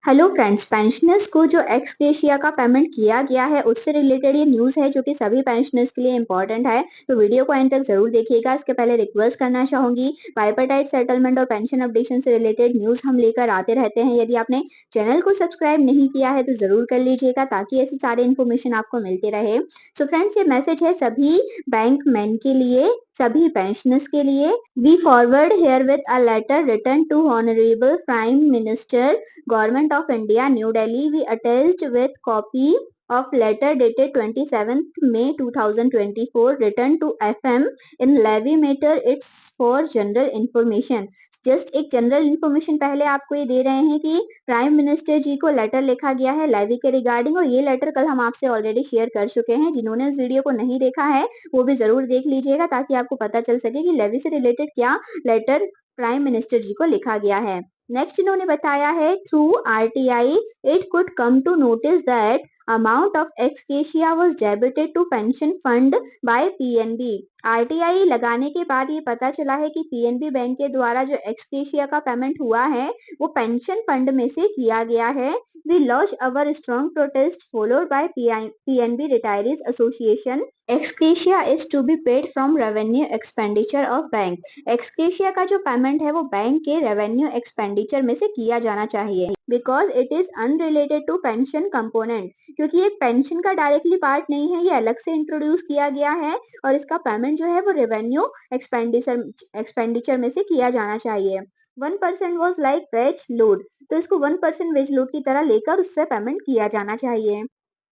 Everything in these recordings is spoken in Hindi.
हेलो फ्रेंड्स, पेंशनर्स को जो एक्स ग्रेशिया का पेमेंट किया गया है उससे रिलेटेड ये न्यूज़ है जो कि सभी पेंशनर्स के लिए इंपॉर्टेंट है। तो वीडियो को एंड तक जरूर देखिएगा। इसके पहले रिक्वेस्ट करना चाहूंगी, बाइपर्टाइट सेटलमेंट और पेंशन अपडेशन से रिलेटेड न्यूज़ हम लेकर आते रहते हैं। यदि आपने चैनल को सब्सक्राइब नहीं किया है तो जरूर कर लीजिएगा ताकि ऐसी सारी इन्फॉर्मेशन आपको मिलते रहे। सो फ्रेंड्स, ये मैसेज है सभी बैंक मैन के लिए, सभी पेंशनर्स के लिए। We forward here with a letter return to honourable prime minister, Government of India, New Delhi. We attached with copy of letter dated 27th May 2024 written to FM in levy matter. It's for general information. Just एक जनरल इन्फॉर्मेशन पहले आपको ये दे रहे हैं कि प्राइम मिनिस्टर जी को लेटर लिखा गया है लेवी के रिगार्डिंग, और ये लेटर कल हम आपसे ऑलरेडी शेयर कर चुके हैं। जिन्होंने इस वीडियो को नहीं देखा है वो भी जरूर देख लीजिएगा ताकि आपको पता चल सके कि लेवी से रिलेटेड क्या लेटर प्राइम मिनिस्टर जी को लिखा गया है। नेक्स्ट इन्होंने बताया है, through RTI it could come to notice that amount of ex gratia was debited to pension fund by PNB. RTI लगाने के बाद ये पता चला है कि पीएनबी बैंक के द्वारा जो एक्स ग्रेशिया का पेमेंट हुआ है वो पेंशन फंड में से किया गया है। We launch our strong protest followed by PNB retirees association. Ex gratia is to be paid from revenue expenditure of bank. Ex gratia का जो पेमेंट है वो बैंक के रेवेन्यू एक्सपेंडिचर में से किया जाना चाहिए, because it is unrelated to pension component. क्योंकि ये पेंशन का डायरेक्टली पार्ट नहीं है, ये अलग से इंट्रोड्यूस किया गया है और इसका पेमेंट जो है वो रेवेन्यू एक्सपेंडिचर में से किया जाना चाहिए। 1% वॉज लाइक वेज लोड, तो इसको 1% वेज लोड की तरह लेकर उससे पेमेंट किया जाना चाहिए।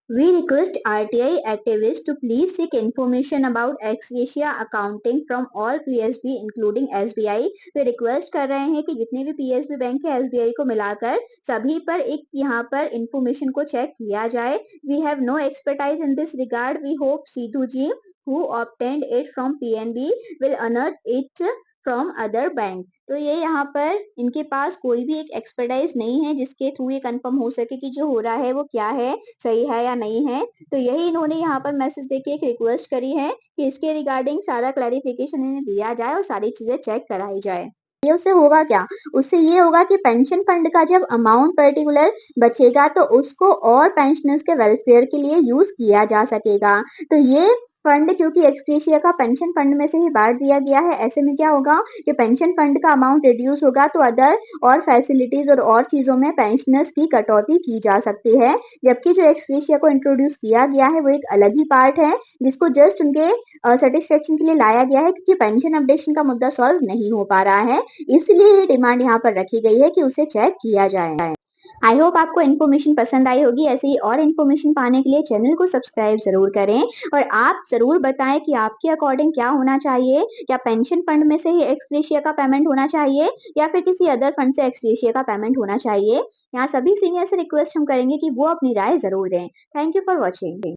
We request RTI activists to please seek information about ex gratia accounting from all PSB including SBI। Way request कर रहे हैं कि जितने भी PSB बैंक है SBI को मिलाकर सभी पर एक यहाँ पर इंफॉर्मेशन को चेक किया जाए। We have no expertise in this regard. We hope Sidhu ji who obtained it from PNB will unearth it from other bank. तो ये यहाँ पर इनके पास कोई भी एक एक्सपर्टाइज नहीं है जिसके थ्रू ये कंफर्म हो सके कि जो हो रहा है वो क्या है, सही है या नहीं है। तो यही इन्होंने यहाँ पर मैसेज देके एक रिक्वेस्ट करी है कि इसके रिगार्डिंग सारा क्लैरिफिकेशन इन्हें दिया जाए और सारी चीजें चेक कराई जाए। ये उससे होगा क्या? उससे ये होगा कि पेंशन फंड का जब अमाउंट पर्टिकुलर बचेगा तो उसको और पेंशनर्स के वेलफेयर के लिए यूज किया जा सकेगा। तो ये फंड क्योंकि एक्स ग्रेशिया का पेंशन फंड में से ही बांट दिया गया है, ऐसे में क्या होगा कि पेंशन फंड का अमाउंट रिड्यूस होगा तो अदर और फैसिलिटीज और चीजों में पेंशनर्स की कटौती की जा सकती है। जबकि जो एक्स ग्रेशिया को इंट्रोड्यूस किया गया है वो एक अलग ही पार्ट है जिसको जस्ट उनके सेटिस्फेक्शन के लिए लाया गया है क्योंकि पेंशन अपडेशन का मुद्दा सॉल्व नहीं हो पा रहा है, इसलिए ये डिमांड यहाँ पर रखी गई है कि उसे चेक किया जाए। आई होप आपको इन्फॉर्मेशन पसंद आई होगी। ऐसे ही और इन्फॉर्मेशन पाने के लिए चैनल को सब्सक्राइब जरूर करें और आप जरूर बताएं कि आपके अकॉर्डिंग क्या होना चाहिए। क्या पेंशन फंड में से ही एक्स ग्रेशिया का पेमेंट होना चाहिए या फिर किसी अदर फंड से एक्स ग्रेशिया का पेमेंट होना चाहिए? यहाँ सभी सीनियर से रिक्वेस्ट हम करेंगे कि वो अपनी राय जरूर दें। Thank you for watching.